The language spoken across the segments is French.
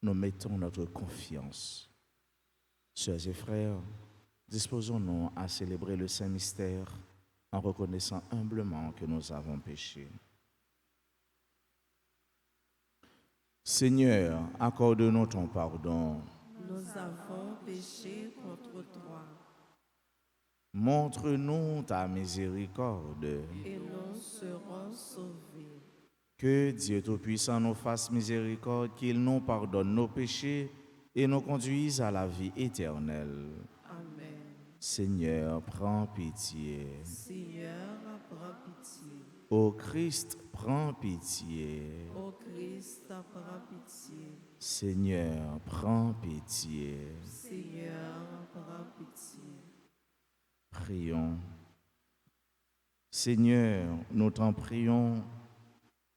nous mettons notre confiance. Sœurs et frères, disposons-nous à célébrer le Saint Mystère en reconnaissant humblement que nous avons péché. Seigneur, accorde-nous ton pardon. Nous avons péché contre toi Montre-nous ta miséricorde. et nous serons sauvés. Que Dieu Tout-Puissant nous fasse miséricorde, qu'il nous pardonne nos péchés et nous conduise à la vie éternelle. Amen. Seigneur, prends pitié. Seigneur, prends pitié. Ô Christ, prends pitié. Ô Christ, prends pitié. Seigneur, prends pitié. Seigneur, prends pitié. Prions. Seigneur, nous t'en prions,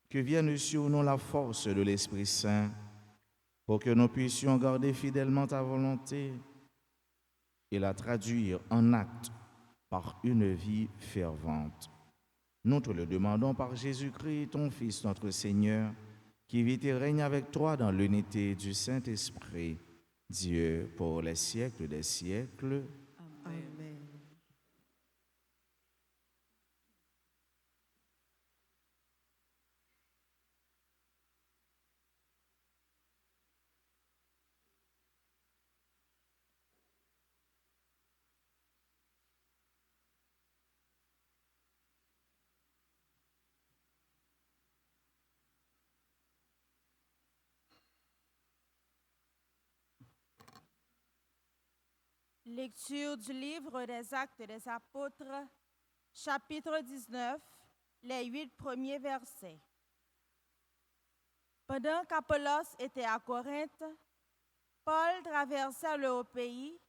que vienne sur nous la force de l'Esprit Saint pour que nous puissions garder fidèlement ta volonté et la traduire en actes par une vie fervente. Nous te le demandons par Jésus-Christ, ton Fils, notre Seigneur, qui vit et règne avec toi dans l'unité du Saint-Esprit, Dieu pour les siècles des siècles. Amen. Lecture du livre des Actes des Apôtres, chapitre 19, les 8 premiers versets. Pendant qu'Apollos était à Corinthe, Paul traversa le haut pays.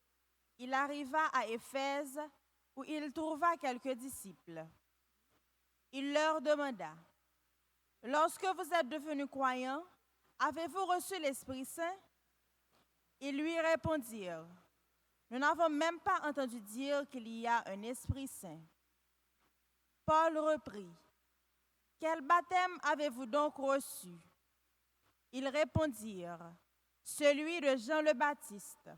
Il arriva à Éphèse, où il trouva quelques disciples. Il leur demanda, « Lorsque vous êtes devenus croyants, avez-vous reçu l'Esprit Saint ?» Ils lui répondirent, « Nous n'avons même pas entendu dire qu'il y a un Esprit Saint. » Paul reprit, « Quel baptême avez-vous donc reçu ?» Ils répondirent, « Celui de Jean le Baptiste. »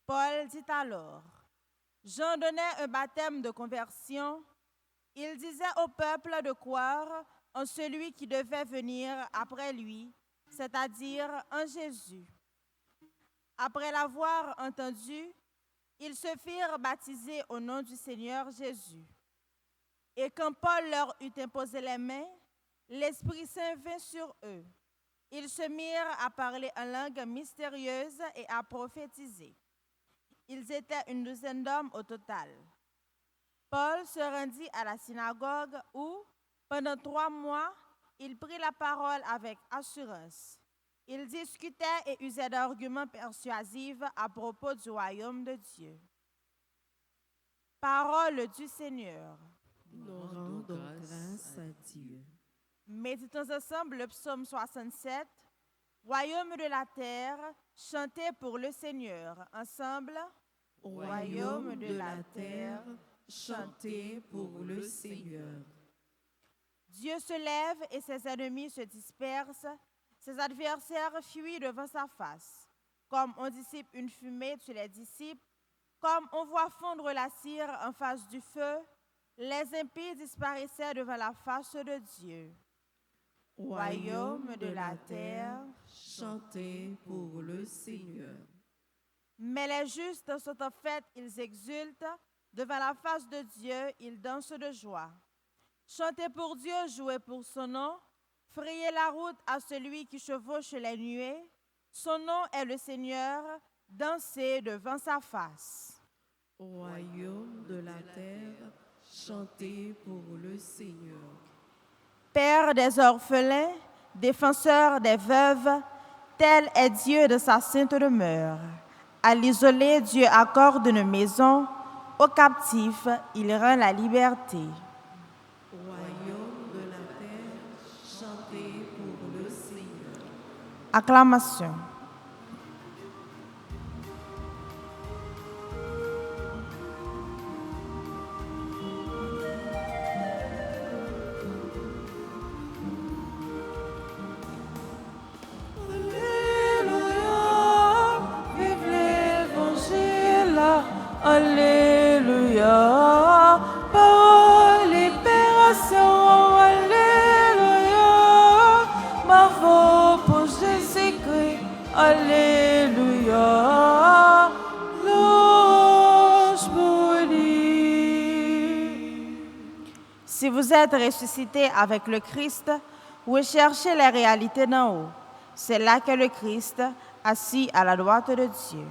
Paul dit alors, « Jean donnait un baptême de conversion. Il disait au peuple de croire en celui qui devait venir après lui, c'est-à-dire en Jésus. » Après l'avoir entendu, ils se firent baptiser au nom du Seigneur Jésus. Et quand Paul leur eut imposé les mains, l'Esprit Saint vint sur eux. Ils se mirent à parler en langue mystérieuse et à prophétiser. Ils étaient une douzaine d'hommes au total. Paul se rendit à la synagogue où, pendant 3 mois, il prit la parole avec assurance. Il discutait et usait d'arguments persuasifs à propos du royaume de Dieu. Parole du Seigneur. Nous rendons grâce à Dieu. Méditons ensemble le psaume 67, Royaume de la terre, chantez pour le Seigneur. Ensemble, Au royaume de la terre, chantez pour le Seigneur. Dieu se lève et ses ennemis se dispersent, ses adversaires fuient devant sa face. Comme on dissipe une fumée, tu les dissipes, comme on voit fondre la cire en face du feu, les impies disparaissaient devant la face de Dieu. Royaume de la terre, chantez pour le Seigneur. Mais les justes sont en fête, ils exultent, devant la face de Dieu, ils dansent de joie. Chantez pour Dieu, jouez pour son nom, frayez la route à celui qui chevauche les nuées. Son nom est le Seigneur, dansez devant sa face. Au royaume de la terre, chantez pour le Seigneur. Père des orphelins, défenseur des veuves, tel est Dieu de sa sainte demeure. À l'isolé, Dieu accorde une maison, aux captifs, il rend la liberté. Au royaume de la terre, chantez pour le Seigneur. Acclamation. Alléluia, vous êtes ressuscité avec le Christ, recherchez les réalités d'en haut. C'est là qu'est le Christ, assis à la droite de Dieu.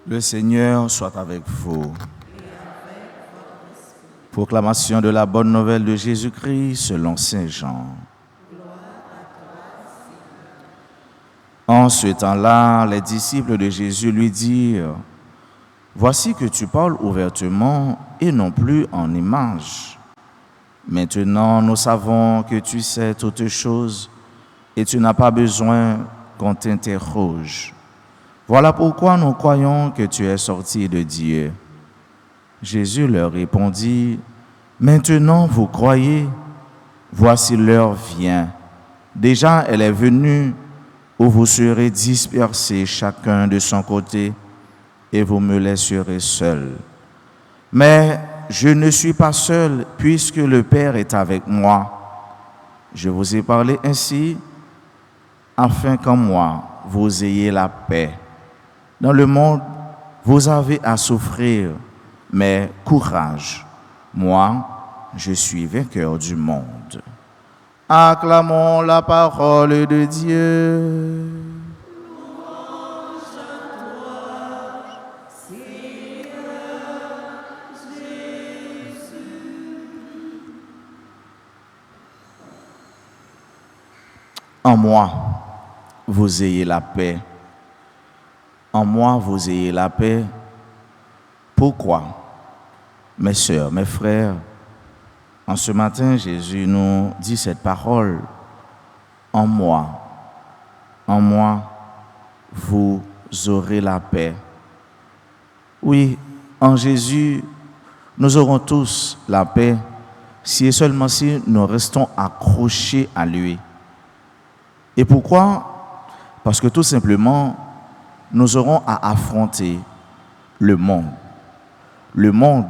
Le Seigneur soit avec vous. Proclamation de la bonne nouvelle de Jésus-Christ selon Saint Jean. En ce temps-là, les disciples de Jésus lui dirent: Voici que tu parles ouvertement et non plus en images. Maintenant, nous savons que tu sais toutes choses et tu n'as pas besoin qu'on t'interroge. Voilà pourquoi nous croyons que tu es sorti de Dieu. Jésus leur répondit: Maintenant vous croyez, voici l'heure vient. Déjà elle est venue où vous serez dispersés chacun de son côté et vous me laisserez seul. Mais je ne suis pas seul puisque le Père est avec moi. Je vous ai parlé ainsi afin qu'en moi vous ayez la paix. Dans le monde, vous avez à souffrir, mais courage, moi, je suis vainqueur du monde. Acclamons la parole de Dieu. Louange à toi, Seigneur Jésus. En moi, vous ayez la paix. En moi, vous ayez la paix. Pourquoi? Mes sœurs, mes frères, en ce matin, Jésus nous dit cette parole. En moi, vous aurez la paix. Oui, en Jésus, nous aurons tous la paix, si et seulement si nous restons accrochés à lui. Et pourquoi? Parce que tout simplement, nous aurons à affronter le monde. Le monde,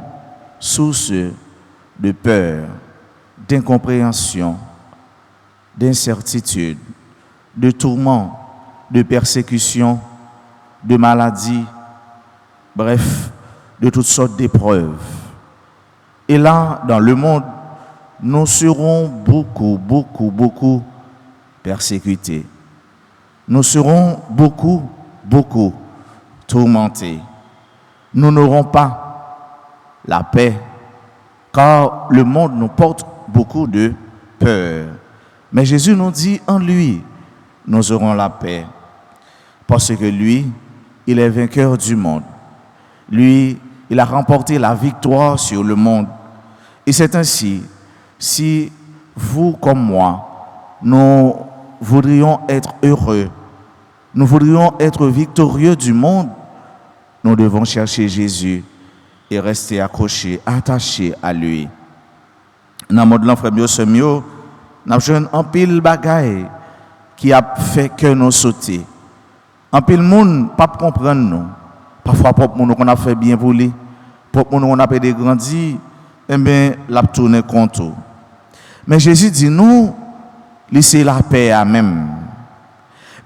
source de peur, d'incompréhension, d'incertitude, de tourments, de persécutions, de maladies, bref, de toutes sortes d'épreuves. Et là, dans le monde, nous serons beaucoup persécutés. Nous serons beaucoup tourmentés. Nous n'aurons pas la paix, car le monde nous porte beaucoup de peur. Mais Jésus nous dit, en lui, nous aurons la paix. Parce que lui, il est vainqueur du monde. Lui, il a remporté la victoire sur le monde. Et c'est ainsi, si vous comme moi, nous voudrions être heureux, nous voudrions être victorieux du monde, nous devons chercher Jésus et rester accrochés, attachés à lui. Dans le monde frère mieux, nous avons un pile bagaille qui a fait que nous sauter. Un pile monde pas comprendre nous. Parfois pour nous qu'on a fait bien pour lui, pour nous on a été grandi, eh bien l'a tourner contre. Mais Jésus dit nous, laissez la paix à même.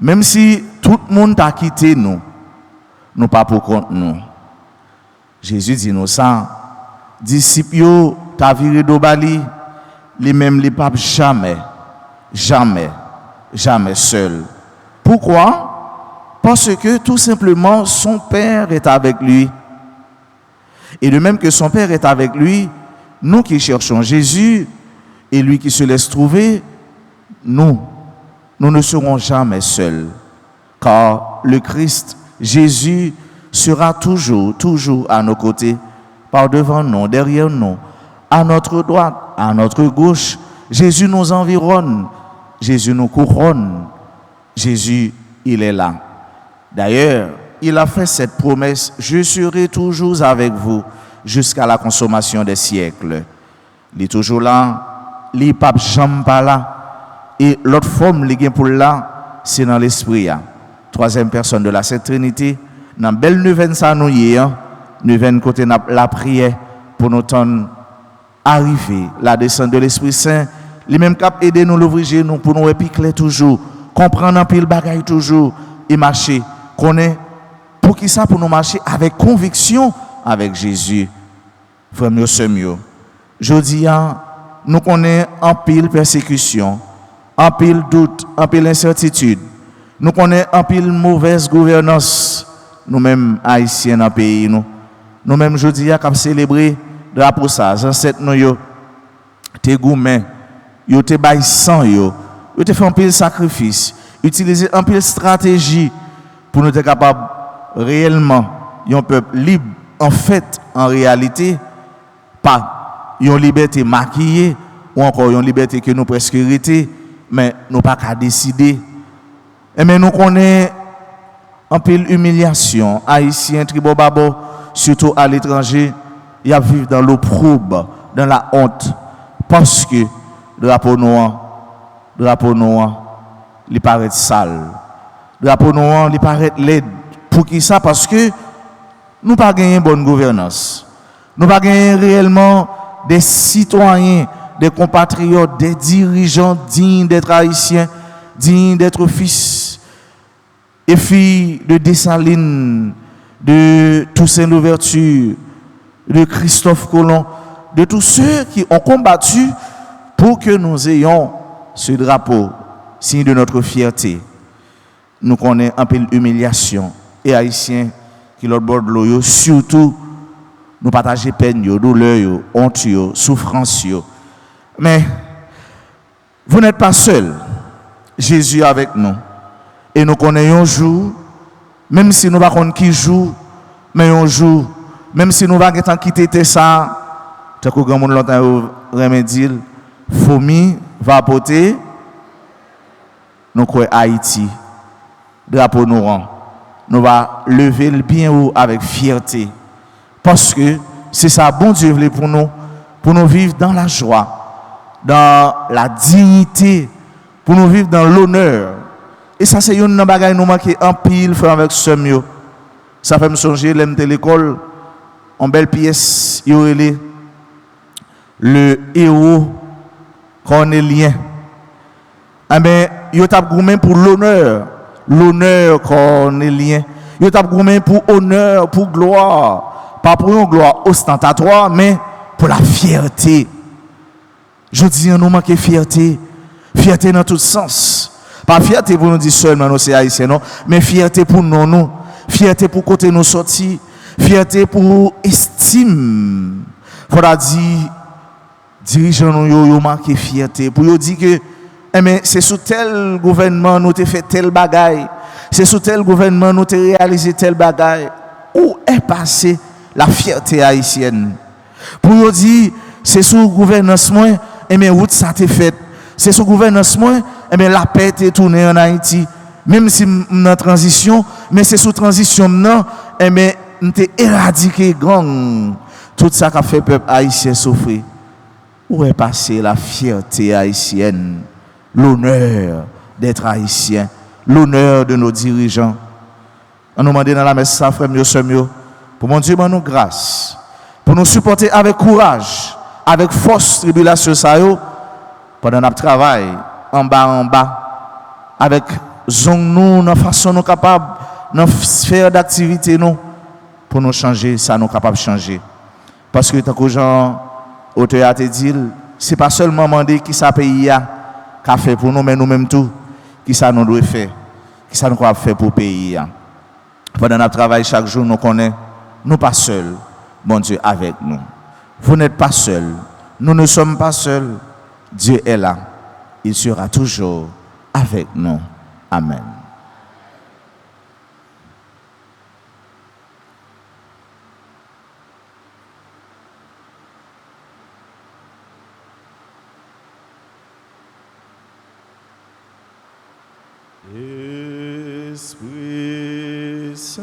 Même si tout le monde a quitté nous, nous pas pour compte nous. Jésus dit nous ça, disciples t'a viré d'Obali, les mêmes les papes jamais seul. Pourquoi? Parce que tout simplement son Père est avec lui. Et de même que son Père est avec lui, nous qui cherchons Jésus et lui qui se laisse trouver, nous ne serons jamais seuls. Car le Christ, Jésus, sera toujours à nos côtés, par devant nous, derrière nous, à notre droite, à notre gauche. Jésus nous environne, Jésus nous couronne, Jésus, il est là. D'ailleurs, il a fait cette promesse, je serai toujours avec vous jusqu'à la consommation des siècles. Il est toujours là, il n'est pas jamais là. et l'autre forme li gen pour là, c'est dans l'esprit. Troisième personne de la Sainte Trinité. Dans belle neuvaine ça nous y est, neuvaine côté la prière pour nous tendre arriver la descente de l'Esprit Saint, les mêmes cap aider nous l'ouvrir nous pour nous épiquer toujours, comprendre un pile bagaille toujours et marcher. Connaît pour qui ça pour nous marcher avec conviction avec Jésus. Frère mieux c'est mieux. Jodi nous connaissons en pile persécution, en pile doute, en pile incertitude. Nous connaissons en pile mauvaise gouvernance. Nous-mêmes haïtiens dans le pays nous-mêmes jodi cap célébrer drapeau ça, ancêtre nous yo te gourmet, yo te bay sang yo te fait un pile sacrifice, utiliser un pile stratégie pour nous être capable réellement un peuple libre en fait en réalité pas une liberté maquillée ou encore une liberté que nous presque hérité mais nous pas qu'à décider et mais nous connaissons en pile humiliation haïtien tribobabo surtout à l'étranger. Il y a vivre dans l'opprobre, dans la honte, parce que le drapeau noir, il paraît sale. Le drapeau noir, il paraît laid. Pour qui ça? Parce que nous pas gagné bonne gouvernance. Nous pas gagné réellement des citoyens, des compatriotes, des dirigeants dignes d'être haïtiens, dignes d'être fils et filles de Dessalines, de Toussaint Louverture, de Christophe Colomb, de tous ceux qui ont combattu pour que nous ayons ce drapeau, signe de notre fierté. Nous connaissons un peu l'humiliation. Et haïtiens qui l'autre bord de l'eau, surtout, nous partageons peine, douleur, honte, souffrance. Mais vous n'êtes pas seul. Jésus est avec nous. Et nous connaissons un jour, même si nous ne savons pas qui joue, mais un jour, même si nous ne savons pas quitter ça, tant que grand monde l'entend remédier, Fomi va apporter nous croyons Haïti, drapeau noir. Nous va lever le bien haut avec fierté. Parce que c'est ça, bon Dieu voulait pour nous vivre dans la joie, dans la dignité, pour nous vivre dans l'honneur. Et ça, c'est une bagaille nous manque en pile faire avec ce mieux. Ça fait me songer, l'aime de l'école, en belle pièce, il y aurait le héros cornélien. Ah ben, il t'a gourmand pour l'honneur cornélien. Il t'a gourmand pour honneur, pour gloire. Pas pour une gloire ostentatoire, mais pour la fierté. Je dis, nous manque fierté. Fierté dans tout sens. Pas fierté pour nous dire seulement nous c'est haïtiens, non, mais fierté pour nous. Fierté pour côté nous sortir. Fierté pour estime. Faudra dire, dirigeants nous yo marqué fierté. Pour yo dire que c'est sous tel gouvernement nous te fait tel bagaille. C'est sous tel gouvernement nous te réalisé tel bagaille. Où est passée la fierté haïtienne? Pour yo dire, c'est sous gouvernance moins, route ça te fait. C'est sous gouvernance moins, la paix est tournée en Haïti. Même si nous en transition, mais c'est sous transition non, nous t'ai éradiqué gang. Tout ça qu'a fait peuple haïtien souffrir. Où est passée la fierté haïtienne? L'honneur d'être haïtien, l'honneur de nos dirigeants. On nous demande dans la messe ça, frère mieux, pour mon Dieu, nous grâce, pour nous supporter avec courage, avec force, tribulation, ça yo, pendant notre travail, en bas, avec nous, dans façon nous capables, dans sphère d'activité nous, pour nous changer, ça nous capable de changer. Parce que tant que Jean, auteur a dit, c'est pas seulement demander qui ça pays a fait pour nous, mais nous-mêmes tout, qui ça nous doit faire, qui ça nous doit faire pour le pays. Pendant notre travail, chaque jour, nous connaissons, nous pas seuls, bon Dieu avec nous. Vous n'êtes pas seuls, nous ne sommes pas seuls, Dieu est là, il sera toujours avec nous. Amen. Esprit Saint,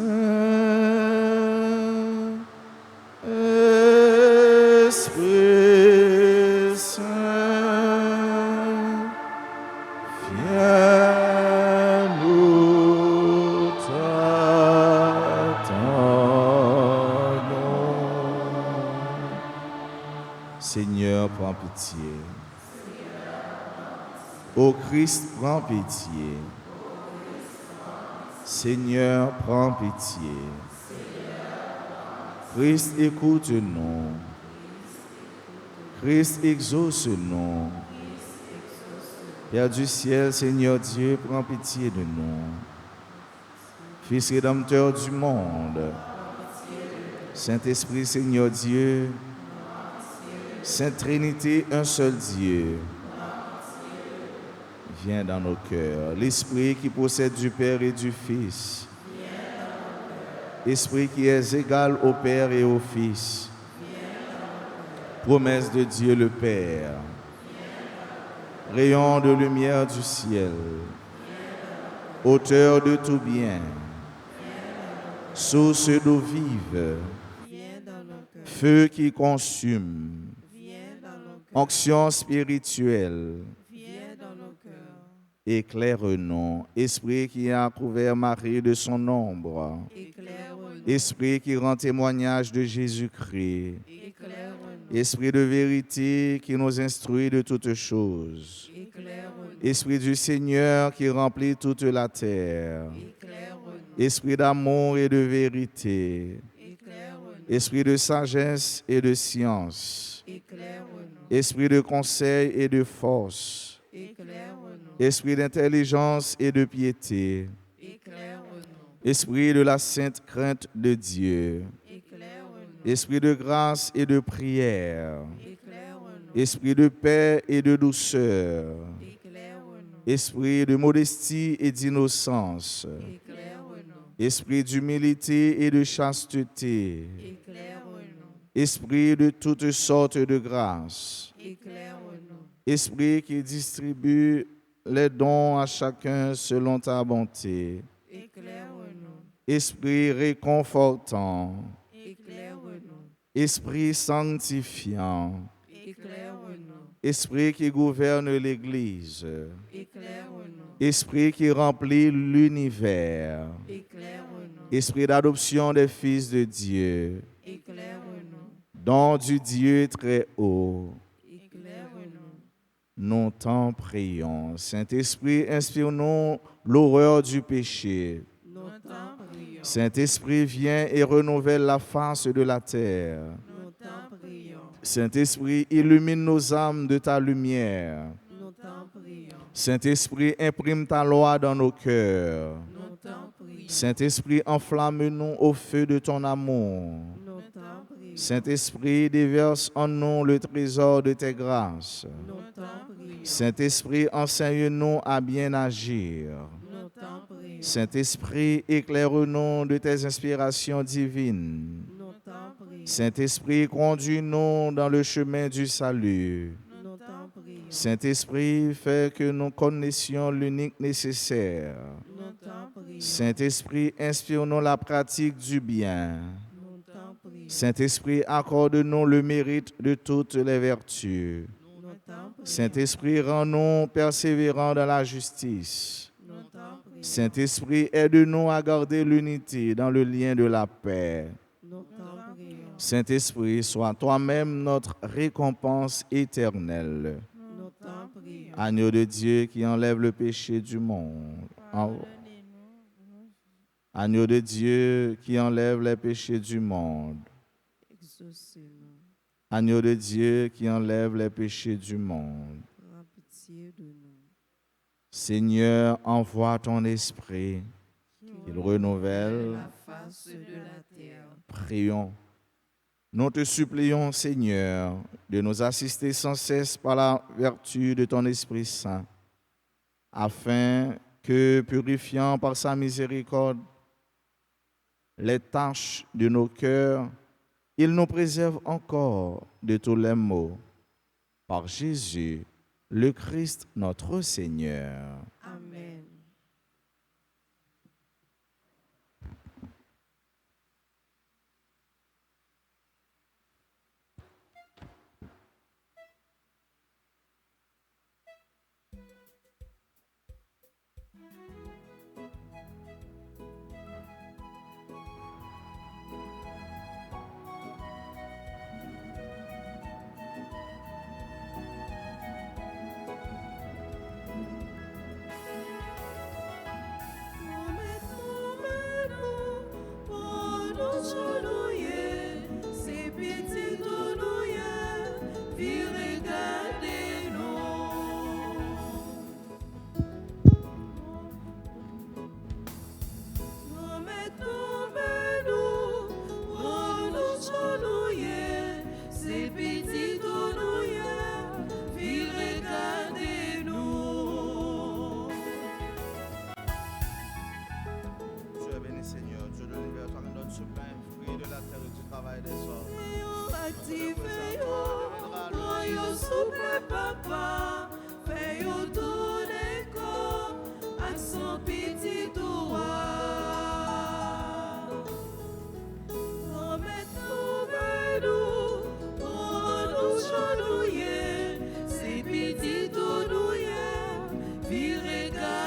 Esprit Saint, Seigneur, prends pitié. Ô Christ, prends pitié. Seigneur, prends pitié. Christ, écoute-nous. Christ, exauce-nous. Père du ciel, Seigneur Dieu, prends pitié de nous. Fils rédempteur du monde, Saint-Esprit, Seigneur Dieu, Sainte Trinité, un seul Dieu, viens dans nos cœurs. L'Esprit qui possède du Père et du Fils, Esprit qui est égal au Père et au Fils, promesse de Dieu le Père, rayon de lumière du ciel, auteur de tout bien, source d'eau vive, feu qui consume, onction spirituelle, éclaire-nous, Esprit qui a couvert Marie de son ombre, Esprit qui rend témoignage de Jésus-Christ, Esprit de vérité qui nous instruit de toutes choses, Esprit du Seigneur qui remplit toute la terre, Esprit d'amour et de vérité, Esprit de sagesse et de science, Esprit de conseil et de force, Esprit d'intelligence et de piété, Esprit de la sainte crainte de Dieu, Esprit de grâce et de prière, Esprit de paix et de douceur, Esprit de modestie et d'innocence, Esprit d'humilité et de chasteté, Esprit de toutes sortes de grâces, Esprit qui distribue les dons à chacun selon ta bonté, Esprit réconfortant, Esprit sanctifiant, Esprit qui gouverne l'Église, Esprit qui remplit l'univers, Esprit d'adoption des fils de Dieu, don du Dieu très haut, nous t'en prions. Saint-Esprit, inspire-nous l'horreur du péché. Saint-Esprit, viens et renouvelle la face de la terre. Saint-Esprit, illumine nos âmes de ta lumière. Saint-Esprit, imprime ta loi dans nos cœurs. Saint-Esprit, enflamme-nous au feu de ton amour. Saint-Esprit, déverse en nous le trésor de tes grâces. Saint-Esprit, enseigne-nous à bien agir. Saint-Esprit, éclaire-nous de tes inspirations divines. Saint-Esprit, conduis-nous dans le chemin du salut. Saint-Esprit, fais que nous connaissions l'unique nécessaire. Saint-Esprit, inspire-nous la pratique du bien. Saint-Esprit, accorde-nous le mérite de toutes les vertus. Saint-Esprit, rends-nous persévérants dans la justice. Saint-Esprit, aide-nous à garder l'unité dans le lien de la paix. Saint-Esprit, sois toi-même notre récompense éternelle. Agneau de Dieu qui enlève le péché du monde. Agneau de Dieu qui enlève les péchés du monde. Agneau de Dieu qui enlève les péchés du monde. Seigneur, envoie ton esprit, qu'il renouvelle la face de la terre. Prions. Nous te supplions, Seigneur, de nous assister sans cesse par la vertu de ton Esprit Saint, afin que, purifiant par sa miséricorde les taches de nos cœurs, il nous préserve encore de tous les maux. Par Jésus, le Christ, notre Seigneur. Amen. de la terre et du travail des hommes. Activez yo, quand yo souple papa, fait yo tourner corps, avec son petit roi. Remettez-nous, prends-nous chenouiller, ces petits tournouillers, puis regardez-nous.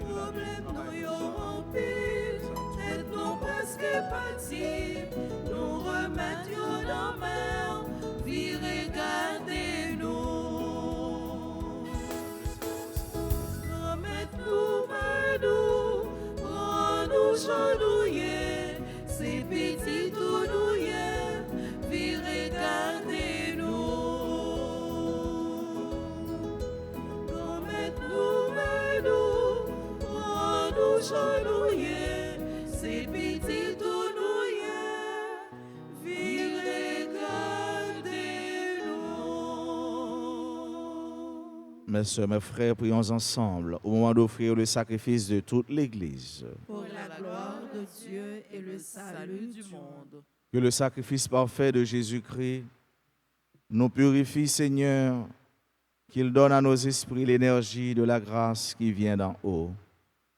Problème nous yo en pile, tête nous presque parti, nous remettre yo dans main, puis regardez-nous. Remettre-nous main nous, prends-nous chenouiller, ces petits tournouillers, puis regardez-nous. Remettre-nous main nous, prends-nous chenouiller, ces petits tournouillers, puis regardez-nous. Mes soeurs, mes frères, prions ensemble au moment d'offrir le sacrifice de toute l'Église. Pour la gloire de Dieu et le salut du monde. Que le sacrifice parfait de Jésus-Christ nous purifie, Seigneur, qu'il donne à nos esprits l'énergie de la grâce qui vient d'en haut.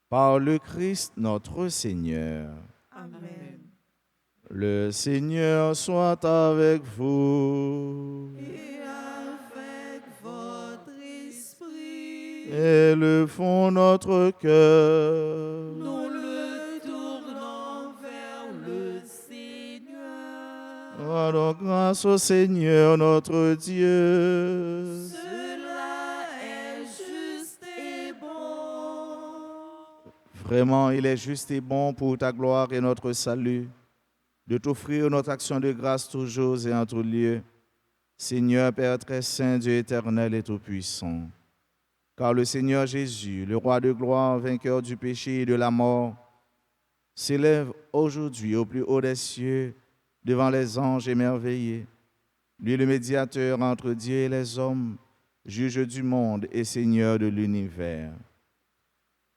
Par le Christ notre Seigneur. Amen. Le Seigneur soit avec vous. Et avec votre esprit, Élevons notre cœur. nous le tournons vers le Seigneur. Rendons grâce au Seigneur notre Dieu. Cela est juste et bon. Vraiment, il est juste et bon pour ta gloire et notre salut de t'offrir notre action de grâce toujours et en tout lieu. Seigneur Père très saint, Dieu éternel et tout-puissant. Car le Seigneur Jésus, le roi de gloire, vainqueur du péché et de la mort, s'élève aujourd'hui au plus haut des cieux devant les anges émerveillés. Lui le médiateur entre Dieu et les hommes, juge du monde et Seigneur de l'univers.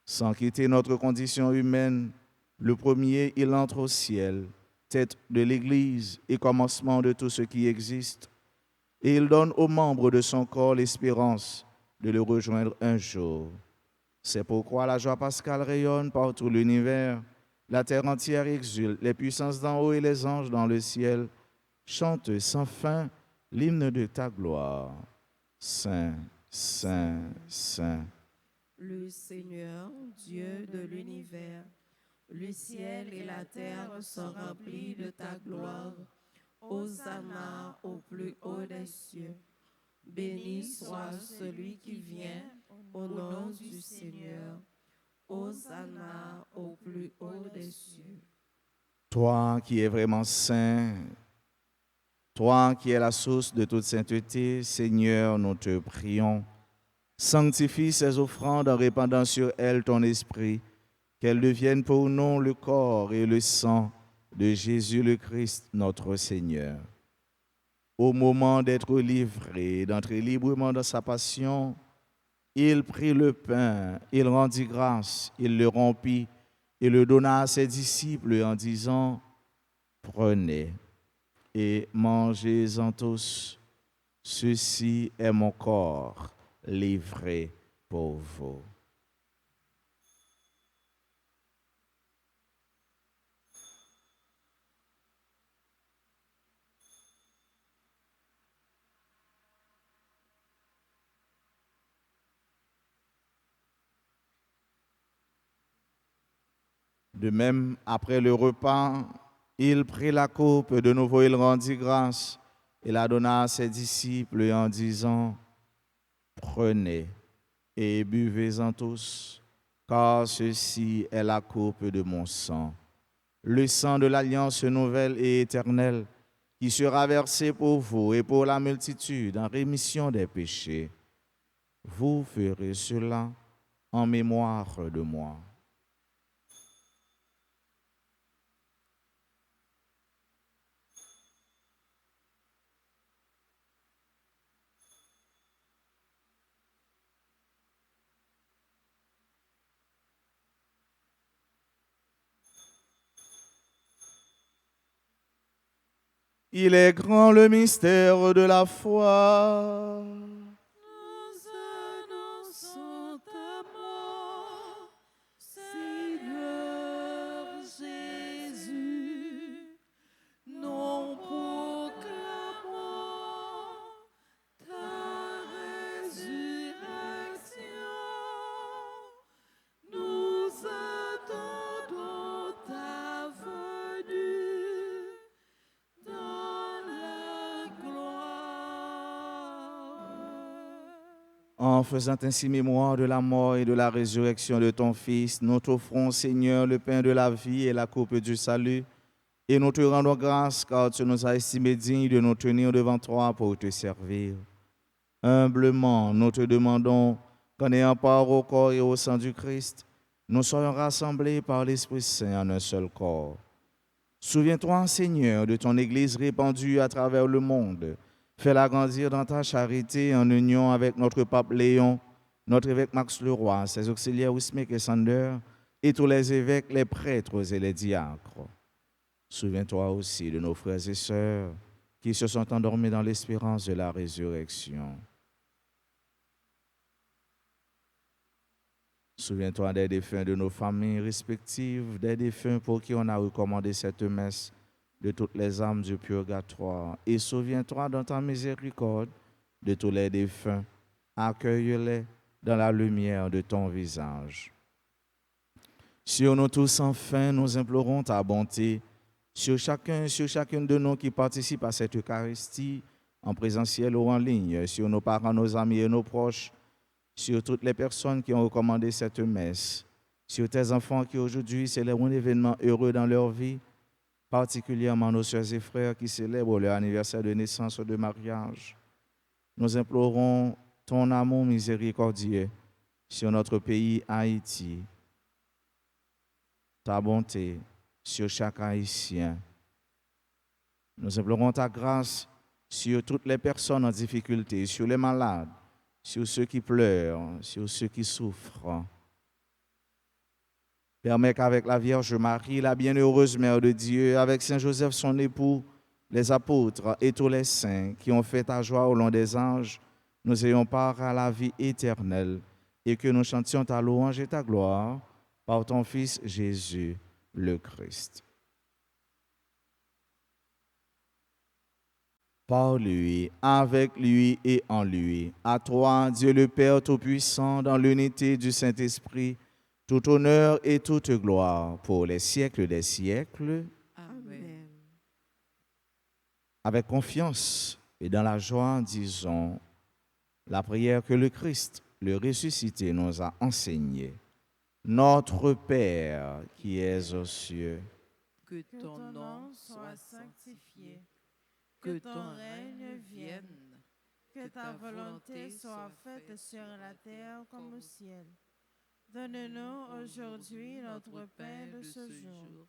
Sans quitter notre condition humaine, le premier, il entre au ciel, tête de l'Église et commencement de tout ce qui existe, et il donne aux membres de son corps l'espérance de le rejoindre un jour. C'est pourquoi la joie pascale rayonne par tout l'univers, la terre entière exulte, les puissances d'en haut et les anges dans le ciel chantent sans fin l'hymne de ta gloire. Saint, Saint, Saint. Le Seigneur, Dieu de l'univers, le ciel et la terre sont remplis de ta gloire. Hosanna au plus haut des cieux. Béni soit celui qui vient au nom du Seigneur. Hosanna au plus haut des cieux. Toi qui es vraiment saint, toi qui es la source de toute sainteté, Seigneur, nous te prions. Sanctifie ces offrandes en répandant sur elles ton esprit, qu'elles deviennent pour nous le corps et le sang de Jésus le Christ, notre Seigneur. Au moment d'être livré, d'entrer librement dans sa passion, il prit le pain, il rendit grâce, il le rompit et le donna à ses disciples en disant, « Prenez et mangez-en tous, ceci est mon corps livré pour vous. » De même, après le repas, il prit la coupe, de nouveau il rendit grâce et la donna à ses disciples en disant, « Prenez et buvez-en tous, car ceci est la coupe de mon sang, le sang de l'alliance nouvelle et éternelle, qui sera versé pour vous et pour la multitude en rémission des péchés. Vous ferez cela en mémoire de moi. » Il est grand le mystère de la foi. Nous annonçons ta mort, Seigneur Jésus. Nous proclamons ta résurrection. Nous attendons ta venue dans la gloire. En faisant ainsi mémoire de la mort et de la résurrection de ton Fils, nous t'offrons, Seigneur, le pain de la vie et la coupe du salut. Et nous te rendons grâce car tu nous as estimés dignes de nous tenir devant toi pour te servir. Humblement, nous te demandons qu'en ayant part au corps et au sang du Christ, nous soyons rassemblés par l'Esprit Saint en un seul corps. Souviens-toi, Seigneur, de ton Église répandue à travers le monde. Fais-la grandir dans ta charité en union avec notre pape Léon, notre évêque Max Leroy, ses auxiliaires Wismek et Sander, et tous les évêques, les prêtres et les diacres. Souviens-toi aussi de nos frères et sœurs qui se sont endormis dans l'espérance de la résurrection. Souviens-toi des défunts de nos familles respectives, des défunts pour qui on a recommandé cette messe, de toutes les âmes du purgatoire. Et souviens-toi dans ta miséricorde de tous les défunts. Accueille-les dans la lumière de ton visage. Sur nous tous, enfin, nous implorons ta bonté, sur chacune de nous qui participe à cette Eucharistie, en présentiel ou en ligne, sur nos parents, nos amis et nos proches, sur toutes les personnes qui ont recommandé cette messe, sur tes enfants qui aujourd'hui célèbrent un événement heureux dans leur vie, particulièrement nos sœurs et frères qui célèbrent leur anniversaire de naissance ou de mariage. Nous implorons ton amour miséricordieux sur notre pays Haïti, ta bonté sur chaque Haïtien. Nous implorons ta grâce sur toutes les personnes en difficulté, sur les malades, sur ceux qui pleurent, sur ceux qui souffrent. Permets qu'avec la Vierge Marie, la bienheureuse Mère de Dieu, avec Saint Joseph son époux, les apôtres et tous les saints qui ont fait ta joie au long des anges, nous ayons part à la vie éternelle et que nous chantions ta louange et ta gloire par ton Fils Jésus le Christ. Par lui, avec lui et en lui, à toi, Dieu le Père Tout-Puissant, dans l'unité du Saint-Esprit, tout honneur et toute gloire pour les siècles des siècles. Amen. Avec confiance et dans la joie, disons la prière que le Christ, le ressuscité, nous a enseignée. Notre Père qui es aux cieux, Que ton nom soit sanctifié, que ton règne vienne, que ta volonté soit faite sur la terre comme au ciel. Donne-nous aujourd'hui notre pain de ce jour.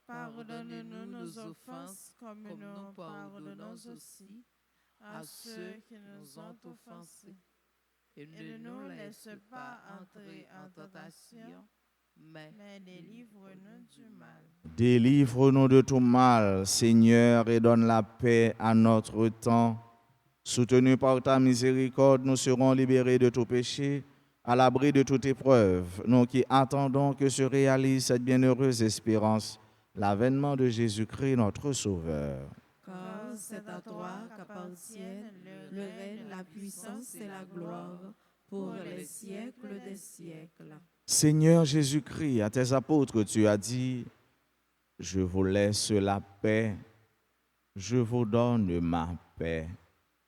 Pardonne-nous nos offenses comme nous pardonnons aussi à ceux qui nous ont offensés. Et ne nous laisse pas entrer en tentation, mais délivre-nous du mal. délivre-nous de tout mal, Seigneur, et donne la paix à notre temps. Soutenus par ta miséricorde, nous serons libérés de tout péché, à l'abri de toute épreuve, nous qui attendons que se réalise cette bienheureuse espérance, l'avènement de Jésus-Christ, notre Sauveur. car c'est à toi qu'appartiennent le règne, la puissance et la gloire pour les siècles des siècles. Seigneur Jésus-Christ, à tes apôtres, tu as dit, je vous laisse la paix, je vous donne ma paix.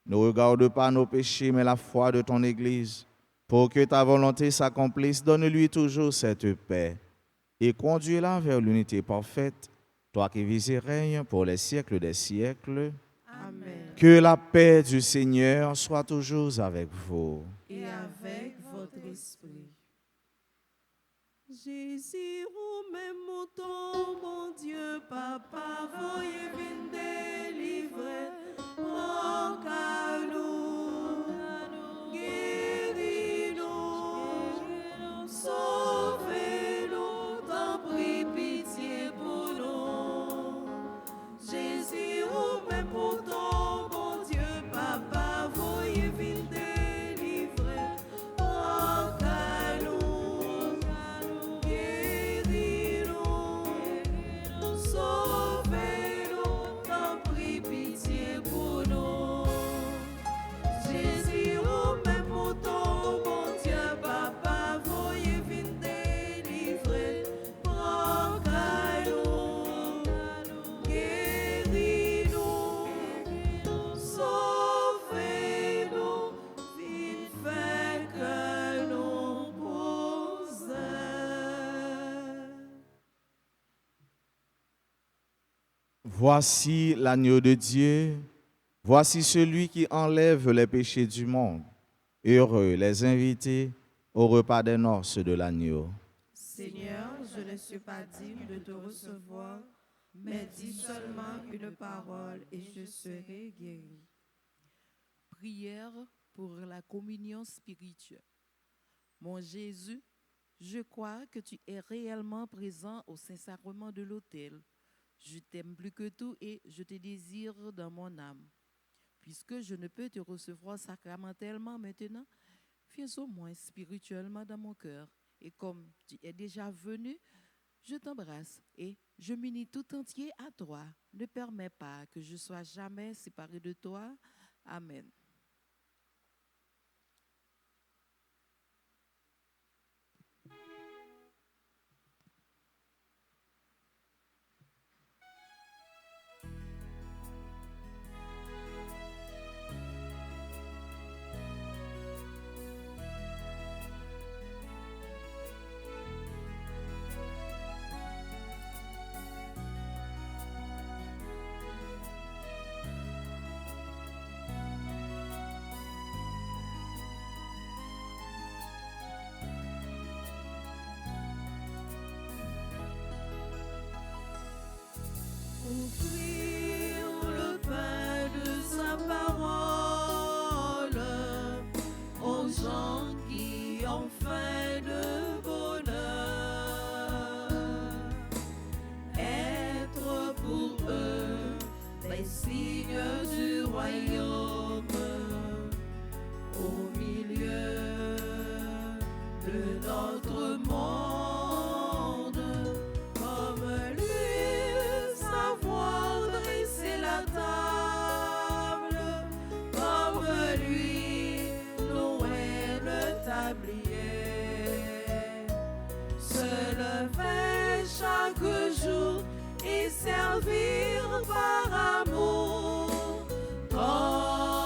Ne regarde pas nos péchés, mais la foi de ton Église. Pour que ta volonté s'accomplisse, donne-lui toujours cette paix et conduis-la vers l'unité parfaite, toi qui vis et règnes pour les siècles des siècles. Amen. Que la paix du Seigneur soit toujours avec vous. Et avec votre esprit. Jésus, ou même mouton, mon Dieu, papa, voyez venir délivrer, en nous, guéris-nous, sauvez-nous, t'en prie pitié pour nous. Jésus, ou même Voici l'agneau de Dieu, voici celui qui enlève les péchés du monde. Heureux les invités au repas des noces de l'agneau. Seigneur, je ne suis pas digne de te recevoir, mais dis seulement une parole et je serai guéri. Prière pour la communion spirituelle. Mon Jésus, je crois que tu es réellement présent au Saint-Sacrement de l'autel. Je t'aime plus que tout et je te désire dans mon âme. Puisque je ne peux te recevoir sacramentellement maintenant, viens au moins spirituellement dans mon cœur. Et comme tu es déjà venu, je t'embrasse et je m'unis tout entier à toi. Ne permets pas que je sois jamais séparé de toi. Amen. Offrir le pain de sa parole aux gens qui ont faim de bonheur. Être pour eux les signes du royaume au milieu de notre monde. Servir par amour, comme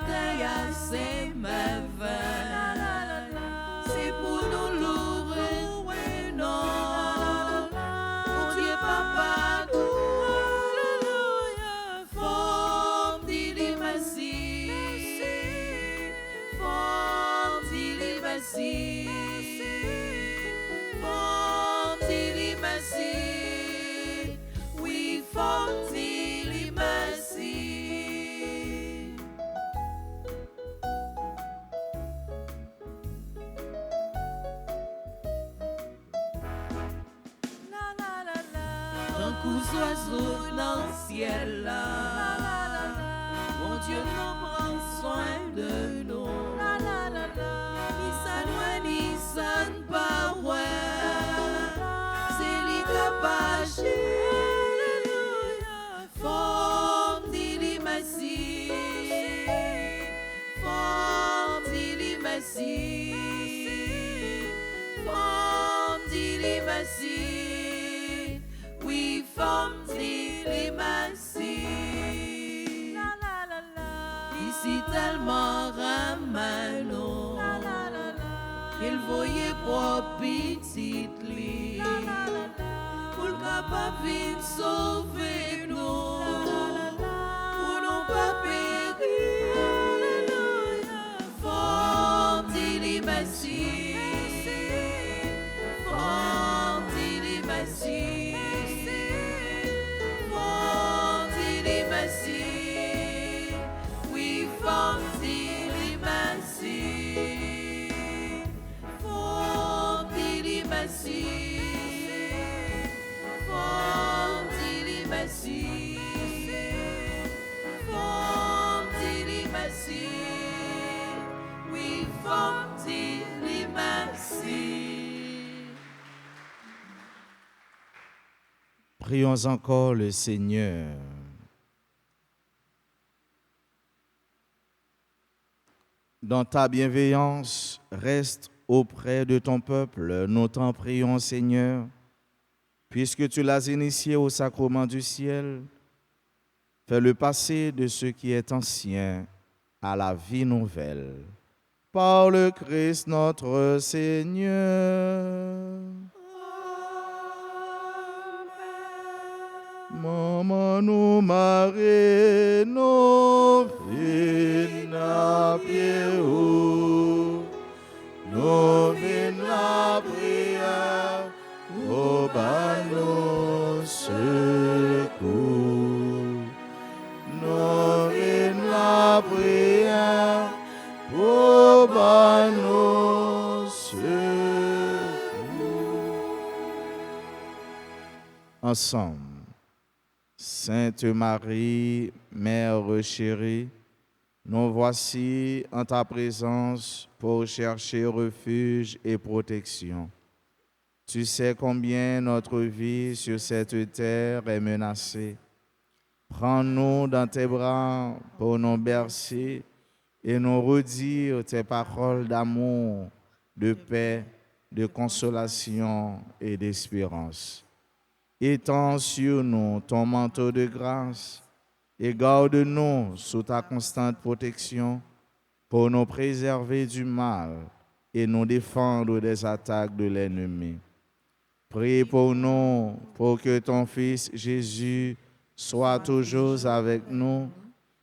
tes assez merveilles. C'est pour nous louer, non. Mon Dieu, Papa, nous. Forme d'ili merci. Forme d'ili merci. Forme d'ili merci. Oui, forme d'ili merci. Tant qu'aux oiseaux dans le ciel là, mon Dieu nous prend soin de nous. Ni ça loin, ni ça pas ouais, c'est lui capable. Forme d'ili merci, forme d'ili merci, forme d'ili merci. Oui, forme d'ili merci. Ici tellement ramano, il voyait pour petite lit, pour le capable de sauver nous, pour nous pas périr. Forme d'ili merci, forme d'ili merci. Forme d'ili merci. Oui, forme d'ili merci. Forme d'ili merci. Forme d'ili merci. Forme d'ili merci. Oui, forme d'ili merci. Prions encore le Seigneur. Dans ta bienveillance, reste auprès de ton peuple. Nous t'en prions, Seigneur, puisque tu l'as initié au sacrement du ciel. Fais-le passer de ce qui est ancien à la vie nouvelle. Par le Christ notre Seigneur. Maman nous Marie, nous vînes à pied haut, nous vînes la prière, au bas nous secours. Nous vînes la prière, au bas nous secours. Ensemble. Sainte Marie, Mère chérie, nous voici en ta présence pour chercher refuge et protection. Tu sais combien notre vie sur cette terre est menacée. Prends-nous dans tes bras pour nous bercer et nous redire tes paroles d'amour, de paix, de consolation et d'espérance. Étends sur nous ton manteau de grâce et garde-nous sous ta constante protection pour nous préserver du mal et nous défendre des attaques de l'ennemi. Prie pour nous, pour que ton Fils Jésus soit toujours avec nous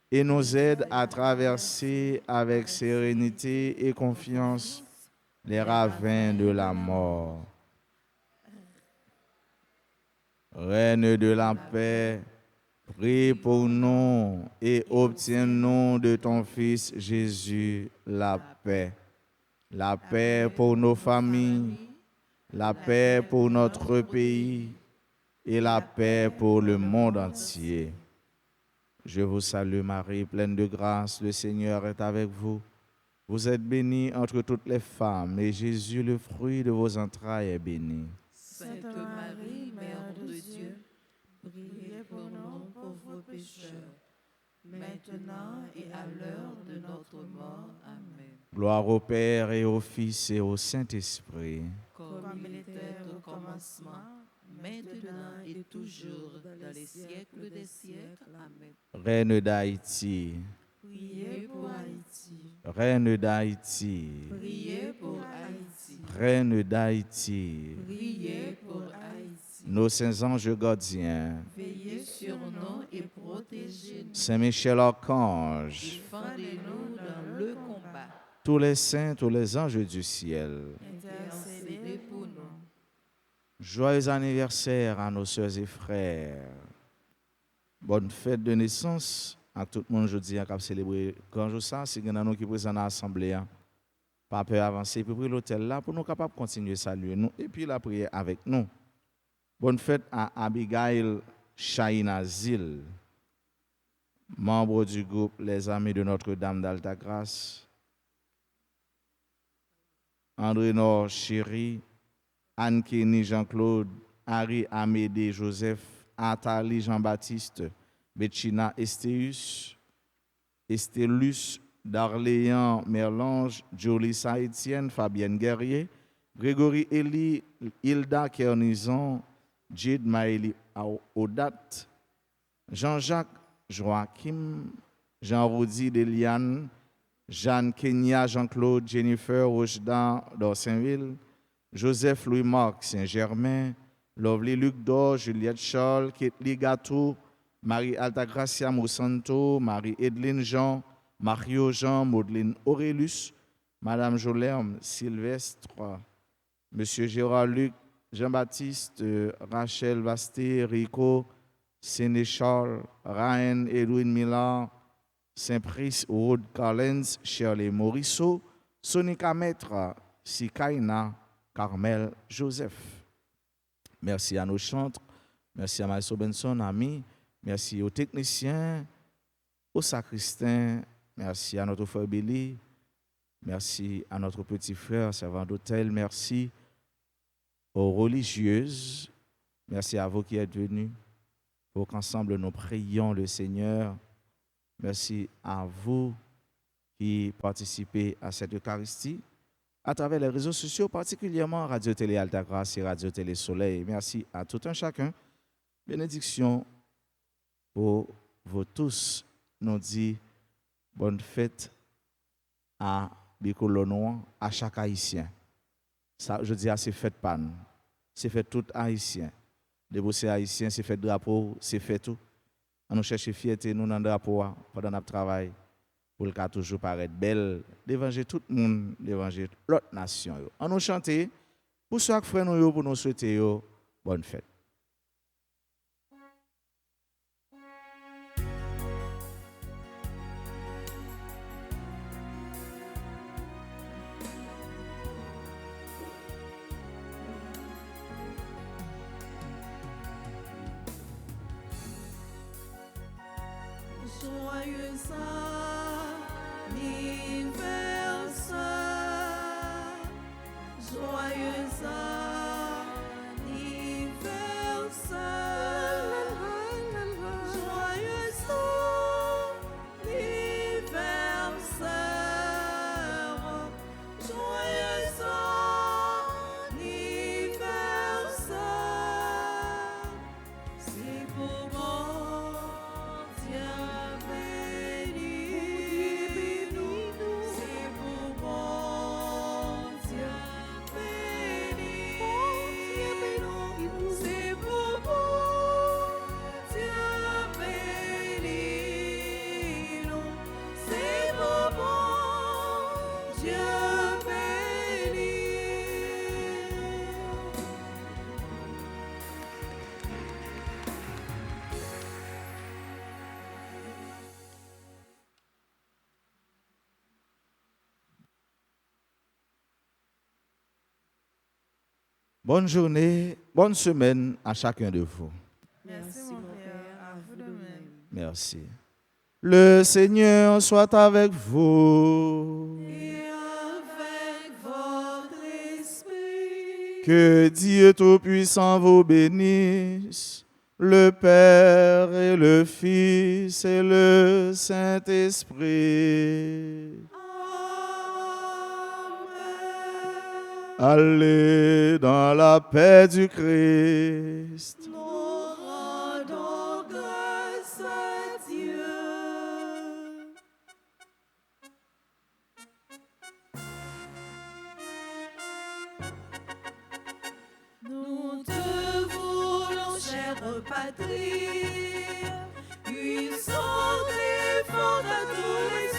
et nous aide à traverser avec sérénité et confiance les ravins de la mort. Reine de la paix, prie pour nous et obtiens-nous de ton Fils Jésus la paix. La paix pour nos familles, la paix pour notre pays et la paix pour le monde entier. Je vous salue Marie, pleine de grâce, le Seigneur est avec vous. Vous êtes bénie entre toutes les femmes et Jésus, le fruit de vos entrailles, est béni. Sainte Marie, Mère de Dieu, priez pour nous pauvres pécheurs, maintenant et à l'heure de notre mort. Amen. Gloire au Père et au Fils et au Saint-Esprit. Comme il était au commencement, maintenant et toujours, dans les siècles des siècles. Amen. Reine d'Haïti, Priez pour Haïti. Reine d'Haïti, Priez pour Haïti. Reine d'Haïti, Priez pour Haïti. nos saints anges gardiens, Veillez sur nous et protégez-nous. Saint Michel Archange, Défendez-nous dans le combat. tous les saints, tous les anges du ciel. Intercédez pour nous. Joyeux anniversaire à nos sœurs et frères. Bonne fête de naissance à tout le monde aujourd'hui qui a célébré grand jour ça. Si vous avez qui présent dans l'assemblée, pas peur avancer pour l'hôtel là pour nous capables de continuer à saluer nous et puis la prière avec nous. Bonne fête à Abigail Chahinazil, membre du groupe Les Amis de Notre-Dame d'Altagrace. André Nord Chéri, Anne-Kenny Jean-Claude, Harry Amédée Joseph, Atali Jean-Baptiste, Betchina Estéus, Estélus, Darléan Merlange, Jolie Saïtienne, Fabienne Guerrier, Grégory Elie, Hilda Kernizon, Jade Maëli Odat, Jean-Jacques Joachim, Jean-Rodi Deliane, Jeanne Kenya Jean-Claude, Jennifer Rochdan d'Orsainville, Joseph Louis-Marc Saint-Germain, Lovely Luc Dor, Juliette Charles, Ketli Gatou, Marie Altagracia Mosanto, Marie Edline Jean, Mario Jean, Maudeline Aurélus, Madame Jolerme Sylvestre, Monsieur Gérard Luc, Jean-Baptiste, Rachel Basté, Rico, Sénéchal, Ryan Edwin Millard, Saint-Price, Rod Collins, Shirley Morisseau, Sonika Maître, Sikaina, Carmel Joseph. Merci à nos chantres, merci à Maestro Benson, amis, merci aux techniciens, aux sacristains, merci à notre frère Billy, merci à notre petit frère servant d'hôtel, merci aux religieuses, merci à vous qui êtes venus, pour qu'ensemble nous prions le Seigneur. Merci à vous qui participez à cette Eucharistie à travers les réseaux sociaux, particulièrement Radio Télé Altagrace et Radio Télé Soleil. Merci à tout un chacun. Bénédiction pour vous tous. Nous dit bonne fête à Bicolonois, à chaque Haïtien. Ça, je dis, c'est fête panne. C'est fête tout Haïtien. Débosser Haïtien, c'est fête drapeau, c'est fait tout. On nous cherche fierté, nous, dans le drapeau, pendant notre travail, pour le cas toujours paraître belle, d'évangéliser tout le monde, d'évangéliser l'autre nation. On nous chanter, pour chaque frère, nous, pour nous souhaiter bonne fête. Joyeux anniversaire, joyeux anniversaire, joyeux anniversaire, joyeux anniversaire, c'est pour mon Dieu. Bonne journée, bonne semaine à chacun de vous. Merci mon Père, à vous de même. Merci. Le Seigneur soit avec vous. Et avec votre esprit. Que Dieu Tout-Puissant vous bénisse, le Père et le Fils et le Saint-Esprit. Allez dans la paix du Christ. Nous rendons grâce à Dieu. patrie, puissant et fort à tous les